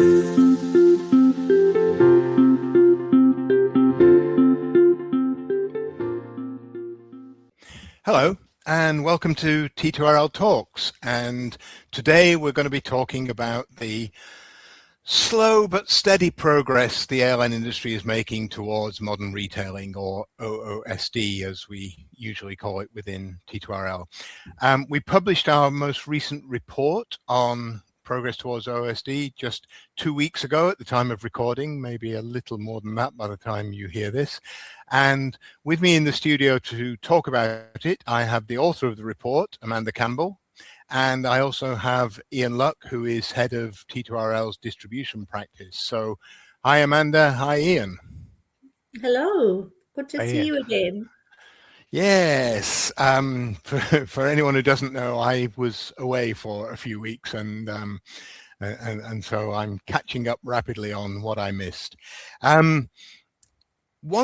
Hello, and welcome to T2RL Talks. And today we're going to be talking about the slow but steady progress the airline industry is making towards modern retailing, or OOSD, as we usually call it within T2RL. We published our most recent report on progress towards OOSD just 2 weeks ago at the time of recording, maybe a little more than that by the time you hear this. And with me in the studio to talk about it, I have the author of the report, Amanda Campbell, and I also have Ian Luck, who is head of T2RL's distribution practice. So hi, Amanda. Hi, Ian. Hello. Good to see you again. Yes. For anyone who doesn't know, I was away for a few weeks, and so I'm catching up rapidly on what I missed. One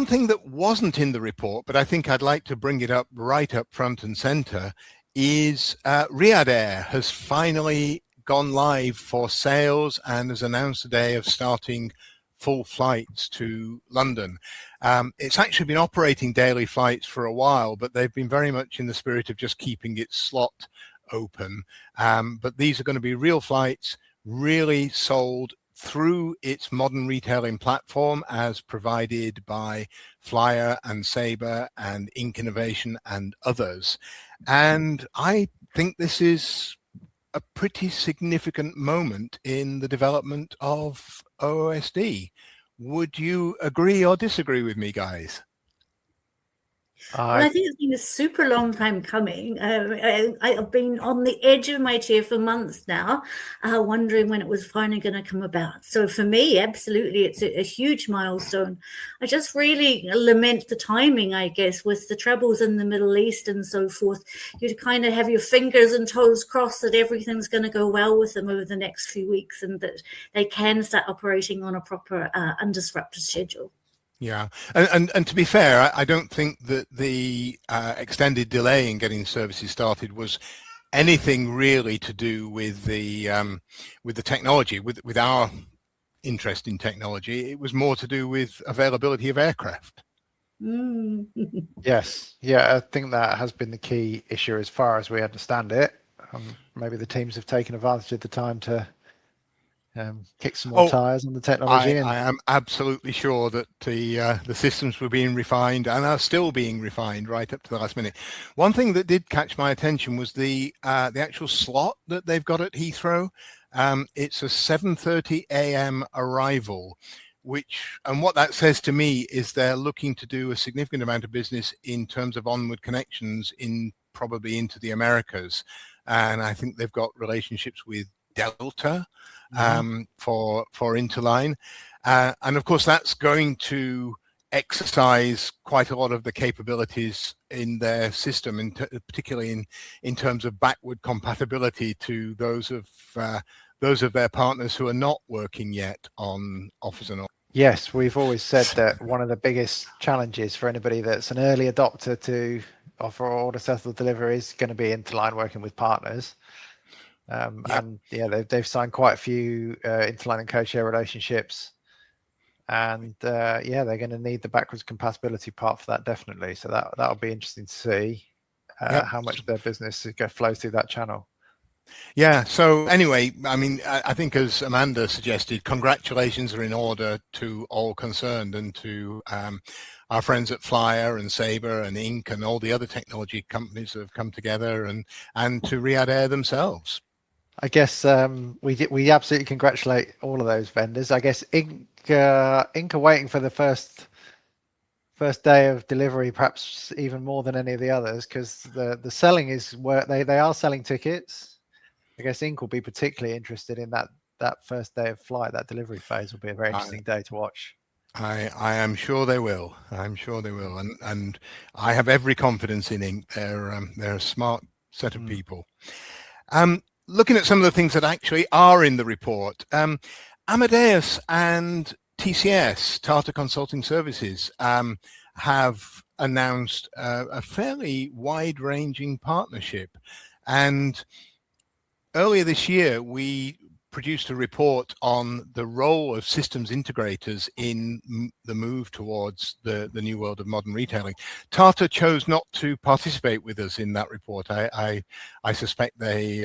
thing that wasn't in the report, but I think I'd like to bring it up right up front and center, is Riyadh Air has finally gone live for sales and has announced today of starting full flights to London. It's actually been operating daily flights for a while, but they've been very much in the spirit of just keeping its slot open. But these are going to be real flights, really sold through its modern retailing platform as provided by Flyer and Sabre and Ink Innovation and others. And I think this is a pretty significant moment in the development of OOSD. Would you agree or disagree with me, guys? Well, I think it's been a super long time coming. I've been on the edge of my chair for months now, wondering when it was finally going to come about. So for me, absolutely, it's a huge milestone. I just really lament the timing, I guess, with the troubles in the Middle East and so forth. You'd kind of have your fingers and toes crossed that everything's going to go well with them over the next few weeks and that they can start operating on a proper undisrupted schedule. Yeah, and to be fair, I don't think that the extended delay in getting services started was anything really to do with the technology, with our interest in technology. It was more to do with availability of aircraft. Yes, yeah, I think that has been the key issue as far as we understand it. Maybe the teams have taken advantage of the time to kick some more tires on the technology. I am absolutely sure that the systems were being refined and are still being refined right up to the last minute. One thing that did catch my attention was the actual slot that they've got at Heathrow. It's a 7:30 a.m. arrival, and what that says to me is they're looking to do a significant amount of business in terms of onward connections probably into the Americas. And I think they've got relationships with Delta for Interline, and of course that's going to exercise quite a lot of the capabilities in their system, particularly in terms of backward compatibility to those of their partners who are not working yet on offers and orders. Yes, we've always said that one of the biggest challenges for anybody that's an early adopter to offer order settle delivery is going to be Interline working with partners. And yeah, they've signed quite a few Interline and co-share relationships, and yeah, they're going to need the backwards compatibility part for that, definitely. So that'll be interesting to see how much of their business flows through that channel. Yeah. So anyway, I mean, I think as Amanda suggested, congratulations are in order to all concerned, and to our friends at Flyer and Sabre and Ink and all the other technology companies that have come together, and to Riyadh Air themselves. I guess we absolutely congratulate all of those vendors. I guess Ink are waiting for the first day of delivery, perhaps even more than any of the others, because the selling is where they are selling tickets. I guess Ink will be particularly interested in that first day of flight. That delivery phase will be a very interesting day to watch. I am sure they will. I'm sure they will, and I have every confidence in Ink. They're a smart set of people. Looking at some of the things that actually are in the report, Amadeus and TCS, Tata Consulting Services, have announced a fairly wide-ranging partnership. And earlier this year, we produced a report on the role of systems integrators in the move towards the new world of modern retailing. Tata chose not to participate with us in that report. I suspect they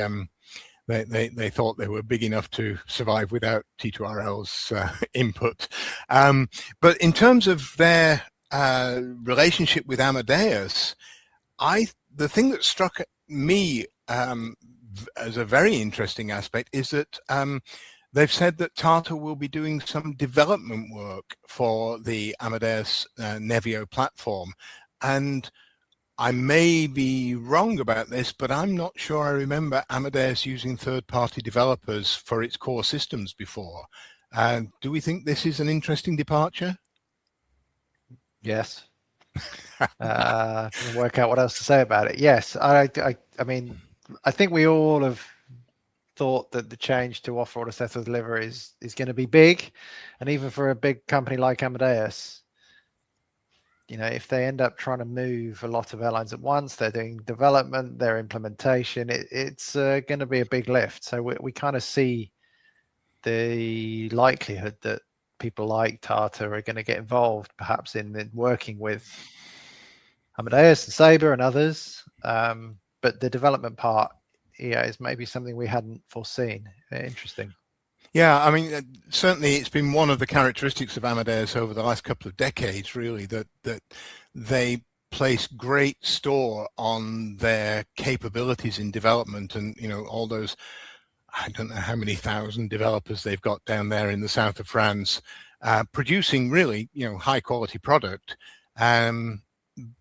thought they were big enough to survive without T2RL's input. But in terms of their relationship with Amadeus, the thing that struck me as a very interesting aspect is that they've said that Tata will be doing some development work for the Amadeus Nevio platform. And I may be wrong about this, but I'm not sure I remember Amadeus using third-party developers for its core systems before. Do we think this is an interesting departure? Yes. Work out what else to say about it. Yes, I mean, I think we all have thought that the change to offer order settle deliver is going to be big, and even for a big company like Amadeus, you know, if they end up trying to move a lot of airlines at once, they're doing development, their implementation, it's going to be a big lift. So we kind of see the likelihood that people like Tata are going to get involved, perhaps in working with Amadeus and Sabre and others. But the development part, yeah, is maybe something we hadn't foreseen. Interesting. Yeah, I mean, certainly it's been one of the characteristics of Amadeus over the last couple of decades, really, that they place great store on their capabilities in development, and, you know, all those, I don't know how many thousand developers they've got down there in the south of France, producing really, you know, high quality product.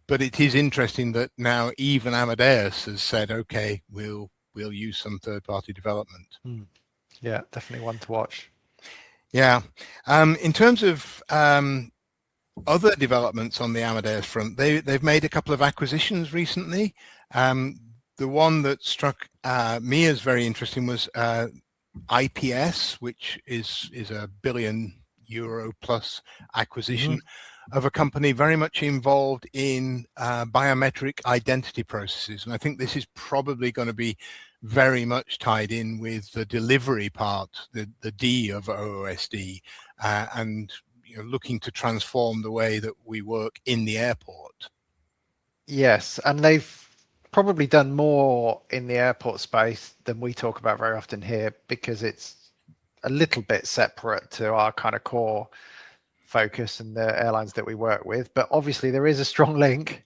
But it is interesting that now even Amadeus has said, okay, we'll use some third party development. Yeah, definitely one to watch. Yeah. In terms of other developments on the Amadeus front, they've made a couple of acquisitions recently. The one that struck me as very interesting was IPS, which is a €1 billion plus acquisition of a company very much involved in biometric identity processes. And I think this is probably going to be very much tied in with the delivery part, the D of OOSD, and, you know, looking to transform the way that we work in the airport. Yes, and they've probably done more in the airport space than we talk about very often here, because it's a little bit separate to our kind of core focus and the airlines that we work with. But obviously there is a strong link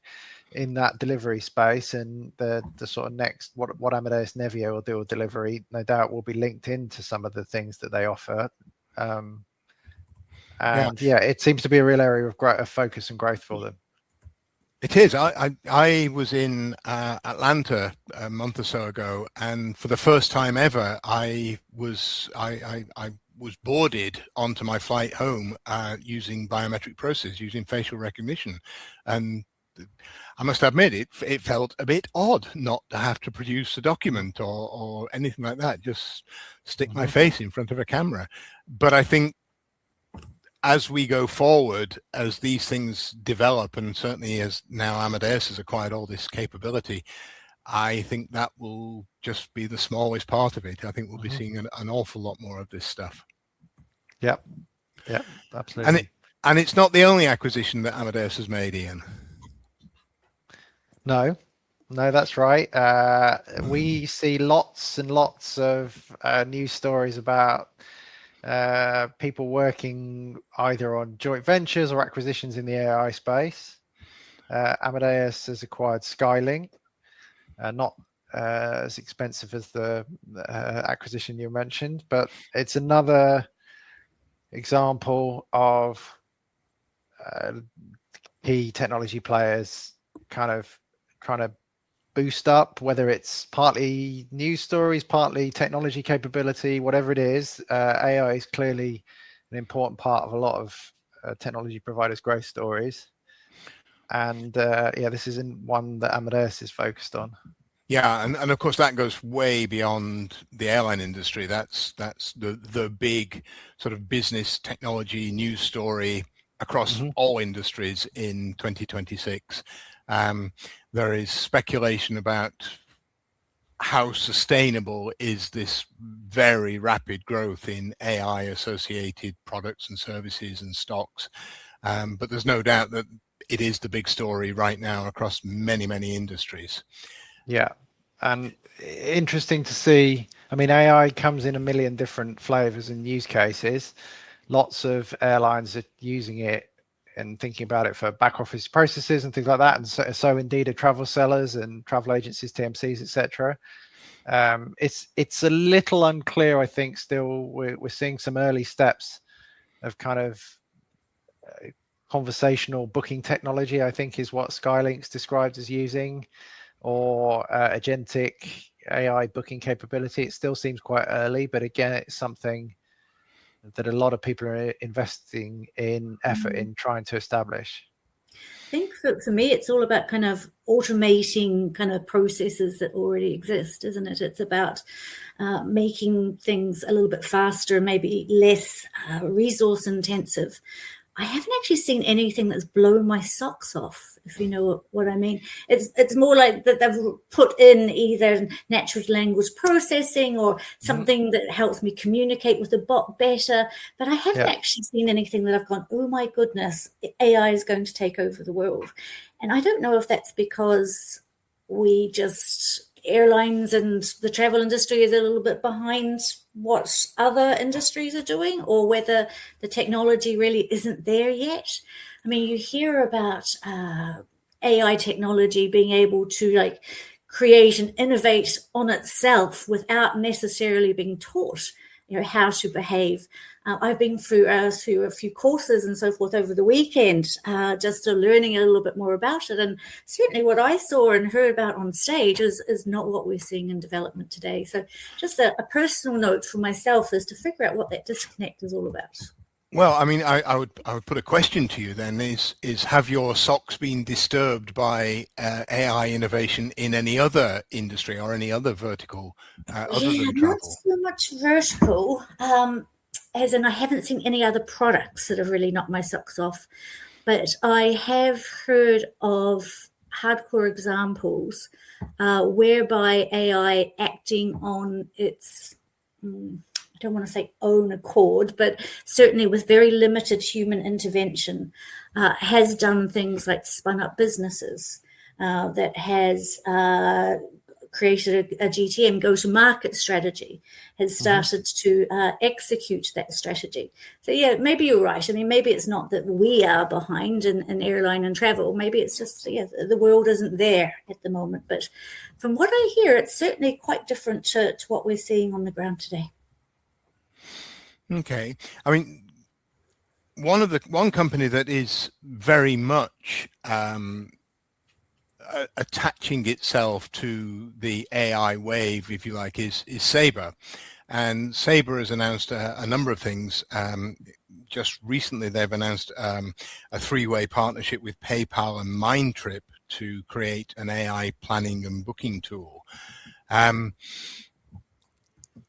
in that delivery space, and the sort of next what Amadeus Nevio will do with delivery, no doubt, will be linked into some of the things that they offer. And yeah, it seems to be a real area of focus and growth for them. It is. I was in Atlanta a month or so ago, and for the first time ever, I was boarded onto my flight home using biometric process, using facial recognition, and I must admit it felt a bit odd not to have to produce a document or anything like that, just stick my face in front of a camera. But I think as we go forward, as these things develop, and certainly as now Amadeus has acquired all this capability, I think that will just be the smallest part of it. I think we'll be seeing an awful lot more of this stuff. Yep, absolutely. And it's not the only acquisition that Amadeus has made, Ian. No, that's right. We see lots and lots of news stories about people working either on joint ventures or acquisitions in the AI space. Amadeus has acquired Skylink, not as expensive as the acquisition you mentioned, but it's another example of key technology players kind of trying to boost up, whether it's partly news stories, partly technology capability, whatever it is. AI is clearly an important part of a lot of technology providers' growth stories. And yeah, this isn't one that Amadeus is focused on. Yeah, and of course that goes way beyond the airline industry. That's the big sort of business technology news story across all industries in 2026. There is speculation about how sustainable is this very rapid growth in AI associated products and services and stocks. But there's no doubt that it is the big story right now across many, many industries. Yeah. And interesting to see. I mean, AI comes in a million different flavors and use cases. Lots of airlines are using it and thinking about it for back office processes and things like that. And so indeed are travel sellers and travel agencies, TMCs, etc. It's a little unclear, I think. Still, we're seeing some early steps of kind of conversational booking technology, I think, is what Skylink's described as using, or agentic AI booking capability. It still seems quite early, but again, it's something that a lot of people are investing in effort in trying to establish. I think for me, it's all about kind of automating kind of processes that already exist, isn't it? It's about making things a little bit faster, maybe less resource intensive. I haven't actually seen anything that's blown my socks off, if you know what I mean. It's more like that they've put in either natural language processing or something that helps me communicate with the bot better. But I haven't actually seen anything that I've gone, oh my goodness, AI is going to take over the world. And I don't know if that's because airlines and the travel industry is a little bit behind what other industries are doing, or whether the technology really isn't there yet. I mean, you hear about AI technology being able to create and innovate on itself without necessarily being taught, how to behave. I've been through a few courses and so forth over the weekend, just learning a little bit more about it. And certainly what I saw and heard about on stage is not what we're seeing in development today. So just a personal note for myself is to figure out what that disconnect is all about. Well, I mean, I would put a question to you then, is have your socks been disturbed by AI innovation in any other industry or any other vertical other than travel? Not so much vertical, as in I haven't seen any other products that have really knocked my socks off, but I have heard of hardcore examples whereby AI acting on its I don't want to say own accord, but certainly with very limited human intervention, has done things like spun up businesses, that has created a GTM, go-to-market strategy, has started to execute that strategy. So yeah, maybe you're right. I mean, maybe it's not that we are behind in airline and travel. Maybe it's just, the world isn't there at the moment. But from what I hear, it's certainly quite different to what we're seeing on the ground today. Okay. I mean, one company that is very much attaching itself to the AI wave, if you like, is Sabre. And Sabre has announced a number of things. Just recently, they've announced a three-way partnership with PayPal and Mindtrip to create an AI planning and booking tool.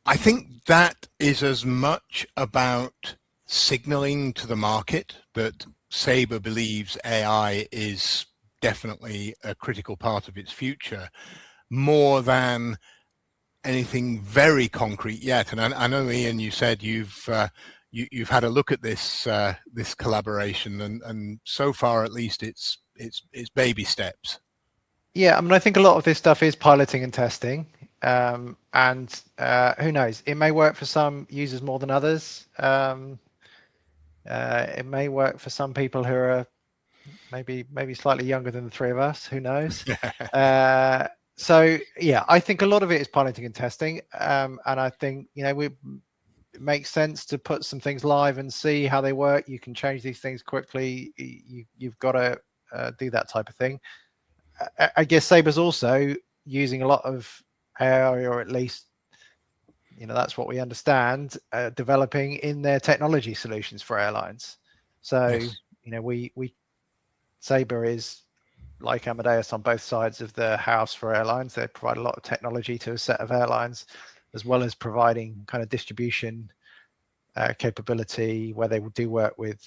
I think that is as much about signaling to the market that Sabre believes AI is definitely a critical part of its future, more than anything very concrete yet. And I know, Ian, you said you've had a look at this collaboration, and so far at least it's baby steps. Yeah, I mean, I think a lot of this stuff is piloting and testing. And who knows, it may work for some users more than others. It may work for some people who are maybe slightly younger than the three of us, who knows. So yeah, I think a lot of it is piloting and testing, and I think it makes sense to put some things live and see how they work. You can change these things quickly. You've got to do that type of thing. I guess Sabre's also using a lot of AI, or at least that's what we understand, developing in their technology solutions for airlines. So yes. We Sabre is like Amadeus on both sides of the house for airlines. They provide a lot of technology to a set of airlines, as well as providing kind of distribution capability where they will do work with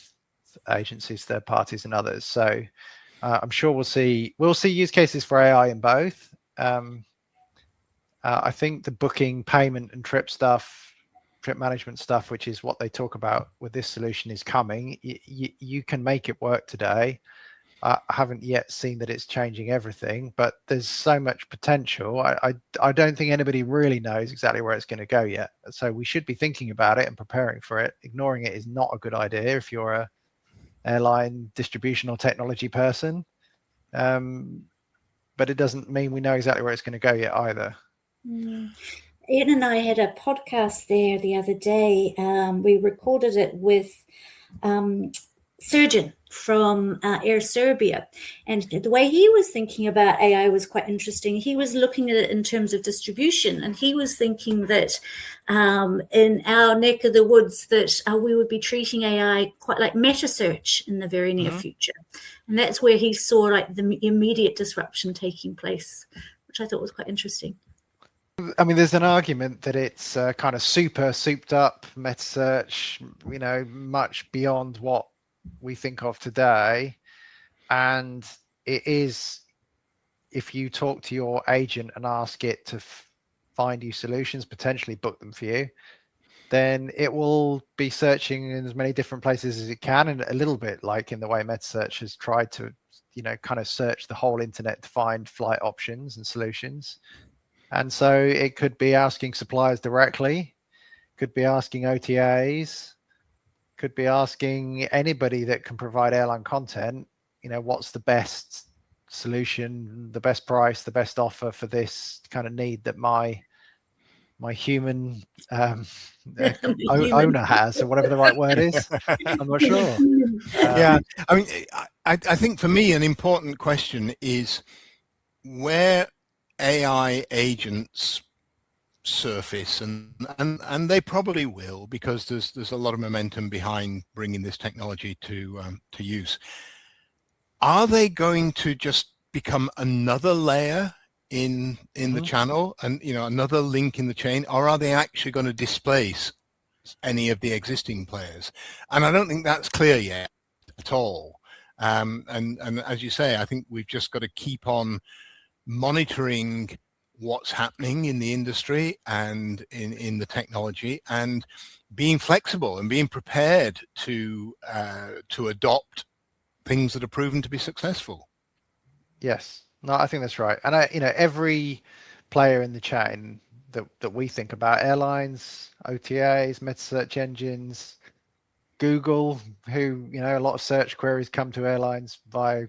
agencies, third parties, and others. So I'm sure we'll see use cases for AI in both. I think the booking, payment, and trip management stuff, which is what they talk about with this solution, is coming. You can make it work today. I haven't yet seen that it's changing everything, but there's so much potential. I don't think anybody really knows exactly where it's going to go yet. So we should be thinking about it and preparing for it. Ignoring it is not a good idea if you're a airline distribution or technology person. But it doesn't mean we know exactly where it's going to go yet either. Ian and I had a podcast there the other day. We recorded it with Surgeon from Air Serbia, and the way he was thinking about AI was quite interesting. He was looking at it in terms of distribution, and he was thinking that in our neck of the woods that we would be treating AI quite like meta search in the very near future, and that's where he saw like the immediate disruption taking place, which I thought was quite interesting. I mean, there's an argument that it's kind of super souped up meta search, much beyond what we think of today. And it is, if you talk to your agent and ask it to find you solutions, potentially book them for you, then it will be searching in as many different places as it can, and a little bit like in the way meta search has tried to, kind of search the whole internet to find flight options and solutions. And so it could be asking suppliers directly, could be asking OTAs, could be asking anybody that can provide airline content, what's the best solution, the best price, the best offer for this kind of need that my human owner has, or whatever the right word is. I'm not sure. Yeah, I mean, I think for me an important question is where AI agents surface, and they probably will, because there's a lot of momentum behind bringing this technology to use. Are they going to just become another layer in the channel, and another link in the chain, or are they actually going to displace any of the existing players? And I don't think that's clear yet at all. And as you say, I think we've just got to keep on monitoring what's happening in the industry and in the technology, and being flexible and being prepared to adopt things that are proven to be successful. Yes, no, I think that's right. And every player in the chain that we think about, airlines, OTAs, meta search engines, Google, who, a lot of search queries come to airlines via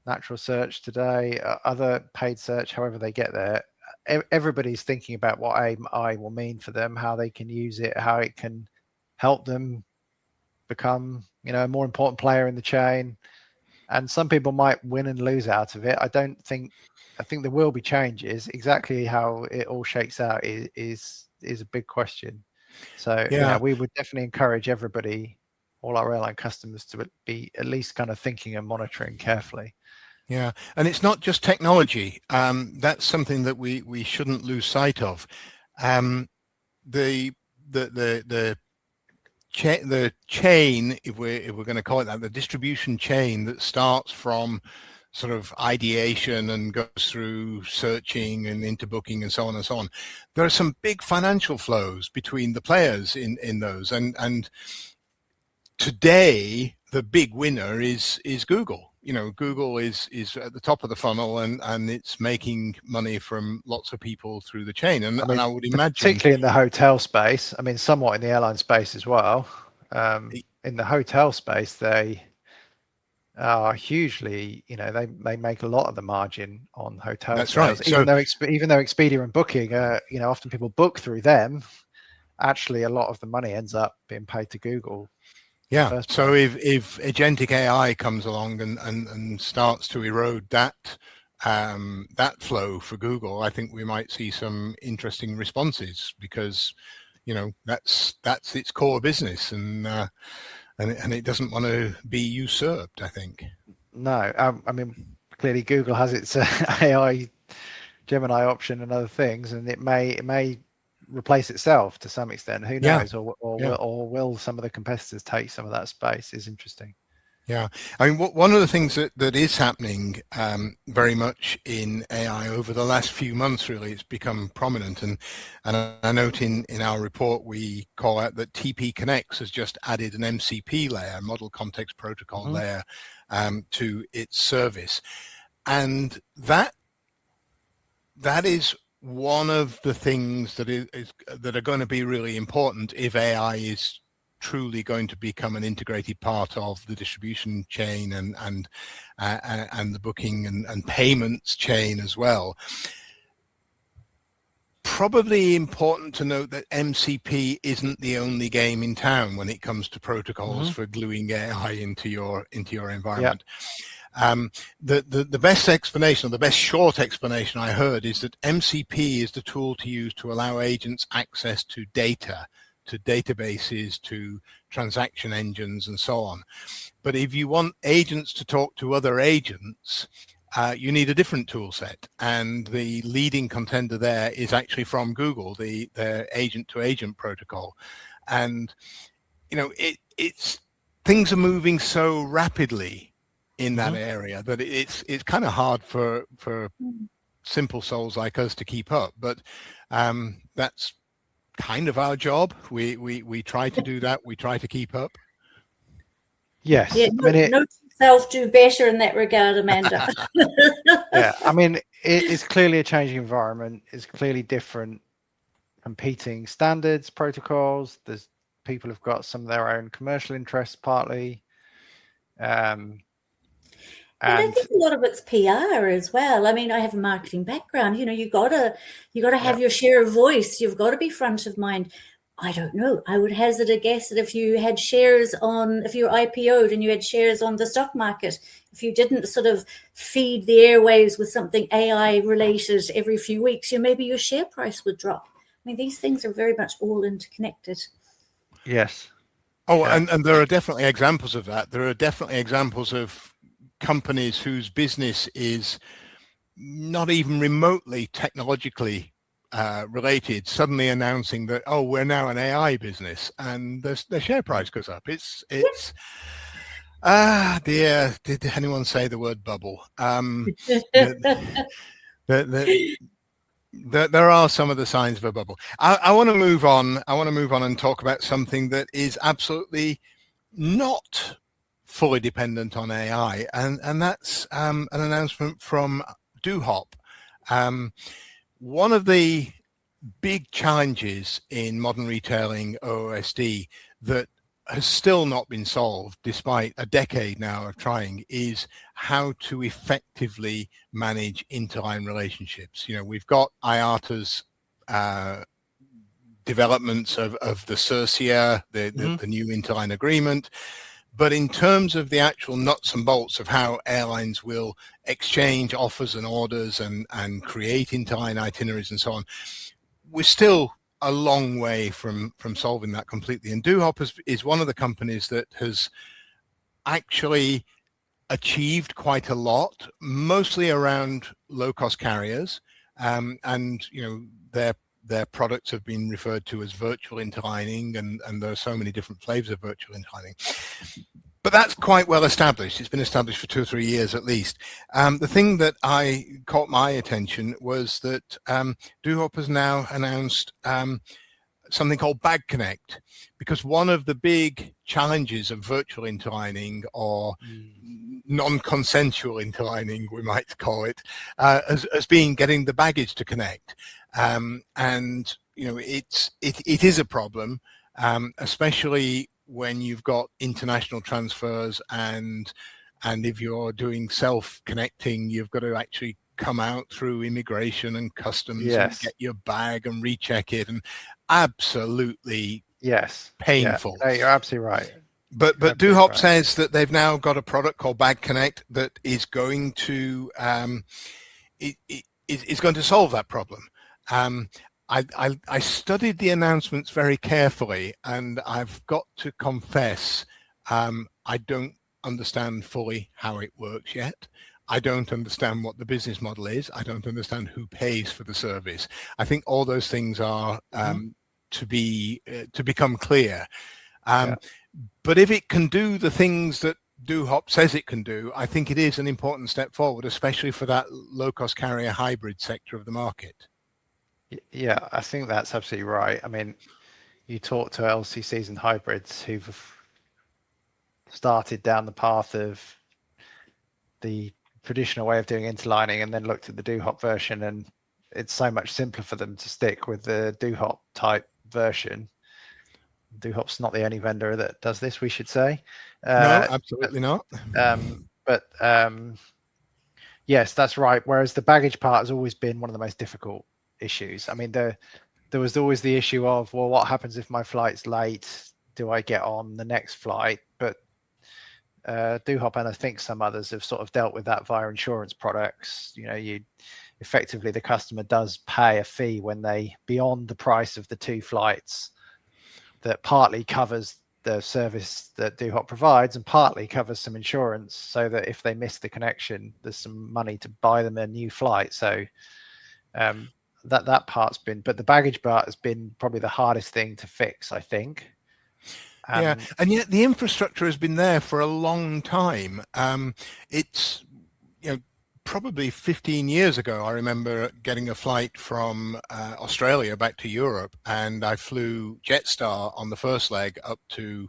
natural search today, other paid search, however they get there. Everybody's thinking about what AI will mean for them, how they can use it, how it can help them become, a more important player in the chain. And some people might win and lose out of it. I think there will be changes. Exactly how it all shakes out is a big question. So we would definitely encourage everybody, all our airline customers, to be at least kind of thinking and monitoring carefully. Yeah, and it's not just technology. That's something that we shouldn't lose sight of. The chain, if we're going to call it that, the distribution chain that starts from sort of ideation and goes through searching and into booking and so on and so on. There are some big financial flows between the players in those, and today the big winner is Google. Google is at the top of the funnel, and it's making money from lots of people through the chain. And I would imagine, particularly in the hotel space, somewhat in the airline space as well. In the hotel space, they are hugely, they make a lot of the margin on hotel that's sales. Right. Even though Expedia and Booking, often people book through them, actually a lot of the money ends up being paid to Google. Yeah. So if agentic AI comes along and starts to erode that flow for Google, I think we might see some interesting responses, because that's its core business, and it doesn't want to be usurped, I think. No, clearly Google has its AI Gemini option and other things, and it may replace itself to some extent. Who knows? Or will some of the competitors take some of that space? Is interesting. Yeah, I mean, one of the things that is happening very much in AI over the last few months, really, it's become prominent. And I note in our report, we call out that TP Connects has just added an MCP layer, Model Context Protocol layer, to its service. And that is one of the things that that are going to be really important if AI is truly going to become an integrated part of the distribution chain and the booking and payments chain as well. Probably important to note that MCP isn't the only game in town when it comes to protocols for gluing AI into your environment. The best explanation, or the best short explanation I heard, is that MCP is the tool to use to allow agents access to data, to databases, to transaction engines, and so on. But if you want agents to talk to other agents, you need a different tool set. And the leading contender there is actually from Google, their agent-to-agent protocol. And, you know, it's things are moving so rapidly in that area that it's kind of hard for simple souls like us to keep up. But that's kind of our job. We try to do that. We try to keep up. Yes. Yeah, no self do better in that regard, Amanda. Yeah, I mean, it's clearly a changing environment. It's clearly different competing standards, protocols. There's people have got some of their own commercial interests partly. And I think a lot of it's PR as well. I mean, I have a marketing background. You know, you gotta have your share of voice. You've got to be front of mind. I don't know. I would hazard a guess that if you had shares if you were IPO'd and you had shares on the stock market, if you didn't sort of feed the airwaves with something AI related every few weeks, maybe your share price would drop. I mean, these things are very much all interconnected. Yes. Oh, yeah. And there are definitely examples of that. There are definitely examples of companies whose business is not even remotely technologically related, suddenly announcing that, oh, we're now an AI business, and the share price goes up. It's dear, did anyone say the word bubble? There are some of the signs of a bubble. I want to move on. I want to move on and talk about something that is absolutely not fully dependent on AI, and that's an announcement from Dohop. One of the big challenges in modern retailing OOSD that has still not been solved despite a decade now of trying is how to effectively manage interline relationships. You know, we've got IATA's developments of the CERCIA, the new interline agreement. But in terms of the actual nuts and bolts of how airlines will exchange offers and orders and create interline itineraries and so on, we're still a long way from solving that completely. And Dohop is one of the companies that has actually achieved quite a lot, mostly around low-cost carriers. And, you know, their products have been referred to as virtual interlining, and there are so many different flavors of virtual interlining. But that's quite well established. It's been established for 2 or 3 years at least. The thing that caught my attention was that Dohop has now announced something called Bag Connect, because one of the big challenges of virtual interlining, or non-consensual interlining, we might call it, has been getting the baggage to connect. And you know, it is a problem, especially when you've got international transfers, and if you're doing self-connecting, you've got to actually come out through immigration and customs and get your bag and recheck it, and absolutely painful. Yeah. No, you're absolutely right. But Dohop says that they've now got a product called Bag Connect that is going to is going to solve that problem. I studied the announcements very carefully, and I've got to confess, I don't understand fully how it works yet. I don't understand what the business model is. I don't understand who pays for the service. I think all those things are to become clear. But if it can do the things that DoHop says it can do, I think it is an important step forward, especially for that low-cost carrier hybrid sector of the market. Yeah, I think that's absolutely right. I mean, you talk to LCCs and hybrids who've started down the path of the traditional way of doing interlining and then looked at the DoHop version, and it's so much simpler for them to stick with the DoHop type version. DoHop's not the only vendor that does this, we should say. No, absolutely not. But yes, that's right. Whereas the baggage part has always been one of the most difficult issues. I mean, there was always the issue of, well, what happens if my flight's late? Do I get on the next flight? But DoHop and I think some others have sort of dealt with that via insurance products. You know, effectively the customer does pay a fee when they beyond the price of the two flights that partly covers the service that DoHop provides and partly covers some insurance, so that if they miss the connection, there's some money to buy them a new flight. So that part's been, but the baggage part has been probably the hardest thing to fix, I think. Yeah, and yet the infrastructure has been there for a long time. It's, you know, probably 15 years ago, I remember getting a flight from Australia back to Europe, and I flew Jetstar on the first leg up to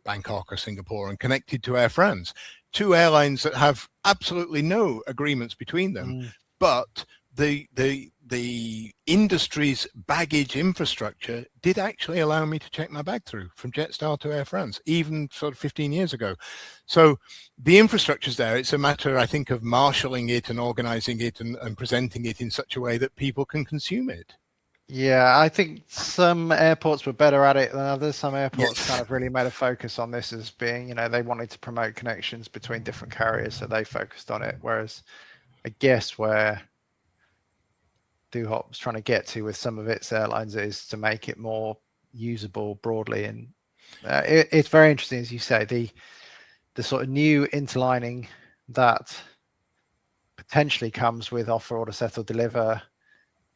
Bangkok or Singapore and connected to Air France, two airlines that have absolutely no agreements between them, but the industry's baggage infrastructure did actually allow me to check my bag through from Jetstar to Air France, even sort of 15 years ago. So the infrastructure's there. It's a matter, I think, of marshalling it and organizing it and presenting it in such a way that people can consume it. Yeah, I think some airports were better at it than others. Some airports kind of really made a focus on this as being, you know, they wanted to promote connections between different carriers, so they focused on it. Whereas I guess where DoHop was trying to get to with some of its airlines is to make it more usable broadly. And it's very interesting, as you say, the sort of new interlining that potentially comes with offer, order, settle, deliver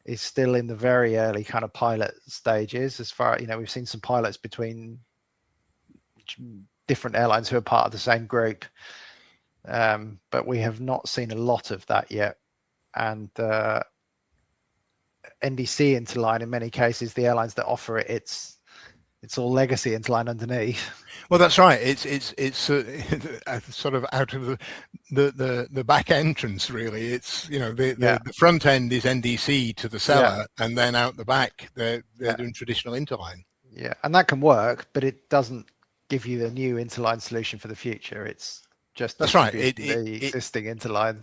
is still in the very early kind of pilot stages. As far, you know, we've seen some pilots between different airlines who are part of the same group, but we have not seen a lot of that yet. And NDC interline, in many cases, the airlines that offer it, it's all legacy interline underneath. Well, that's right. It's sort of out of the back entrance, really. It's, you know, the front end is NDC to the seller, and then out the back they're doing traditional interline. Yeah, and that can work, but it doesn't give you the new interline solution for the future. It's just that's right. The existing interline.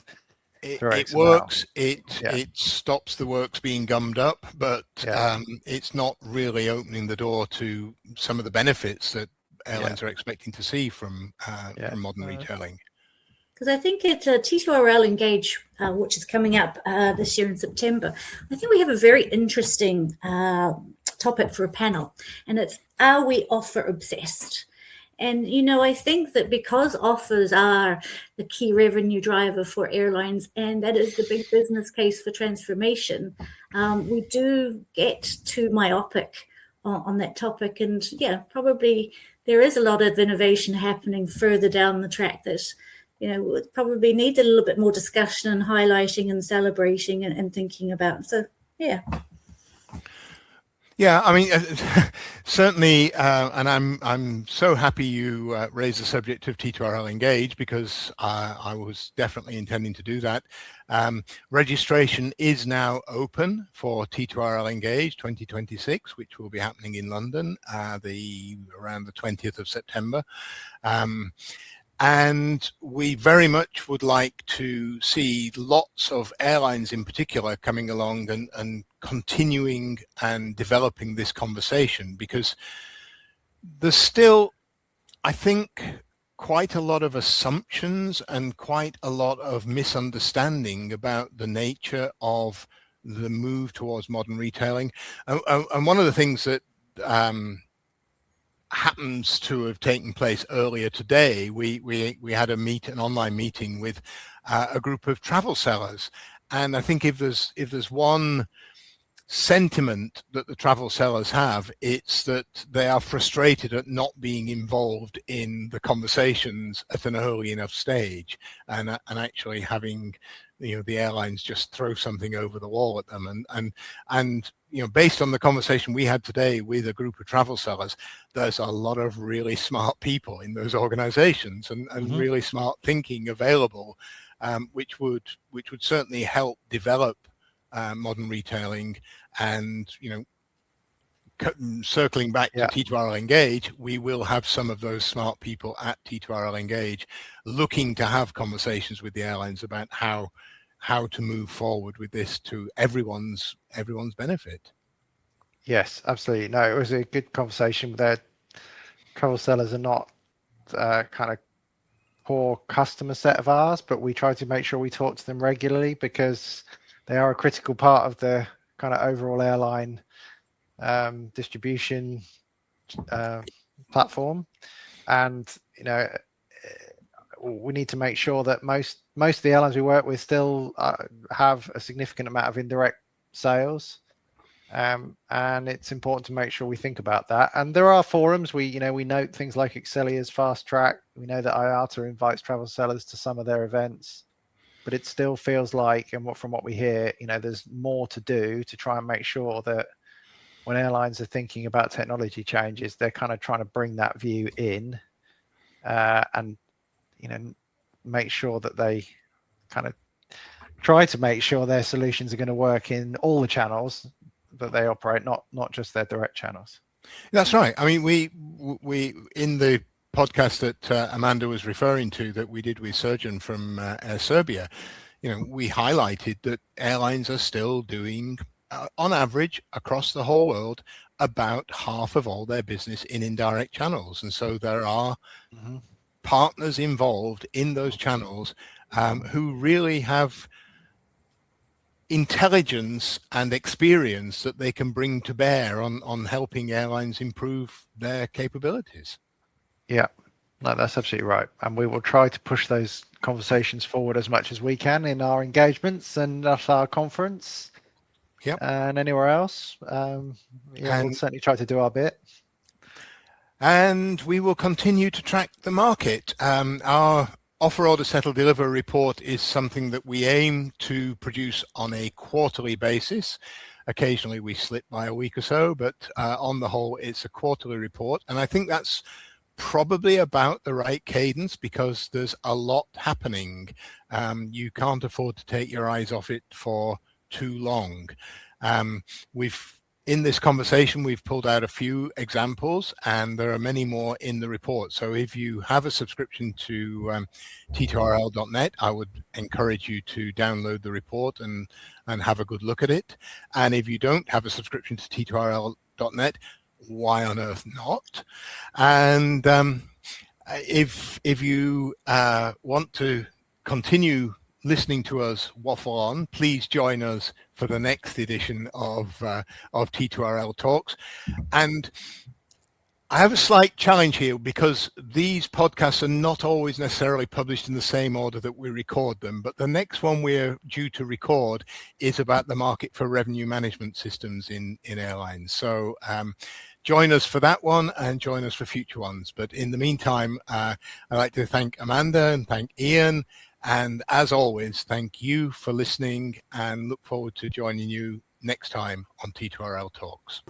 It works. It stops the works being gummed up, but it's not really opening the door to some of the benefits that airlines are expecting to see from modern retailing. Because I think at T2RL Engage, which is coming up this year in September, I think we have a very interesting topic for a panel, and it's, are we offer obsessed? And, you know, I think that because offers are the key revenue driver for airlines, and that is the big business case for transformation, we do get too myopic on that topic. And probably there is a lot of innovation happening further down the track that, you know, would probably need a little bit more discussion and highlighting and celebrating and thinking about. So, Yeah, I mean, certainly, and I'm so happy you raised the subject of T2RL Engage, because I was definitely intending to do that. Registration is now open for T2RL Engage 2026, which will be happening in London around the 20th of September. And we very much would like to see lots of airlines in particular coming along and continuing and developing this conversation, because there's still, I think, quite a lot of assumptions and quite a lot of misunderstanding about the nature of the move towards modern retailing. And one of the things that happens to have taken place earlier today, we had an online meeting with a group of travel sellers, and I think if there's one sentiment that the travel sellers have. It's that they are frustrated at not being involved in the conversations at an early enough stage, and actually having the airlines just throw something over the wall at them. And based on the conversation we had today with a group of travel sellers, there's a lot of really smart people in those organizations and really smart thinking available, which would certainly help develop modern retailing. And circling back to T2RL Engage, we will have some of those smart people at T2RL Engage looking to have conversations with the airlines about how to move forward with this to everyone's benefit. Yes, absolutely. No, it was a good conversation. Their travel sellers are not kind of core customer set of ours, but we try to make sure we talk to them regularly because they are a critical part of the kind of overall airline distribution platform. And we need to make sure that most of the airlines we work with still have a significant amount of indirect sales, and it's important to make sure we think about that. And there are forums we note things like Excelia's Fast Track. We know that IATA invites travel sellers to some of their events, but it still feels like, and from what we hear, there's more to do to try and make sure that when airlines are thinking about technology changes, they're kind of trying to bring that view in, and make sure that they kind of try to make sure their solutions are going to work in all the channels that they operate, not just their direct channels. That's right. I mean, we in the podcast that Amanda was referring to that we did with Surgeon from Air Serbia, we highlighted that airlines are still doing, on average, across the whole world, about half of all their business in indirect channels. And so there are partners involved in those channels who really have intelligence and experience that they can bring to bear on helping airlines improve their capabilities. Yeah, no, that's absolutely right. And we will try to push those conversations forward as much as we can in our engagements and at our conference. Yep. And anywhere else. We'll certainly try to do our bit. And we will continue to track the market. Our Offer, Order, Settle, Deliver report is something that we aim to produce on a quarterly basis. Occasionally we slip by a week or so, but on the whole, it's a quarterly report. And I think that's probably about the right cadence because there's a lot happening. You can't afford to take your eyes off it for too long. In this conversation, we've pulled out a few examples, and there are many more in the report. So if you have a subscription to T2RL.net, I would encourage you to download the report and have a good look at it. And if you don't have a subscription to T2RL.net, why on earth not? And if you want to continue listening to us waffle on, please join us for the next edition of T2RL Talks. And I have a slight challenge here because these podcasts are not always necessarily published in the same order that we record them, but the next one we're due to record is about the market for revenue management systems in airlines. So join us for that one and join us for future ones. But in the meantime, I'd like to thank Amanda and thank Ian. And as always, thank you for listening and look forward to joining you next time on T2RL Talks.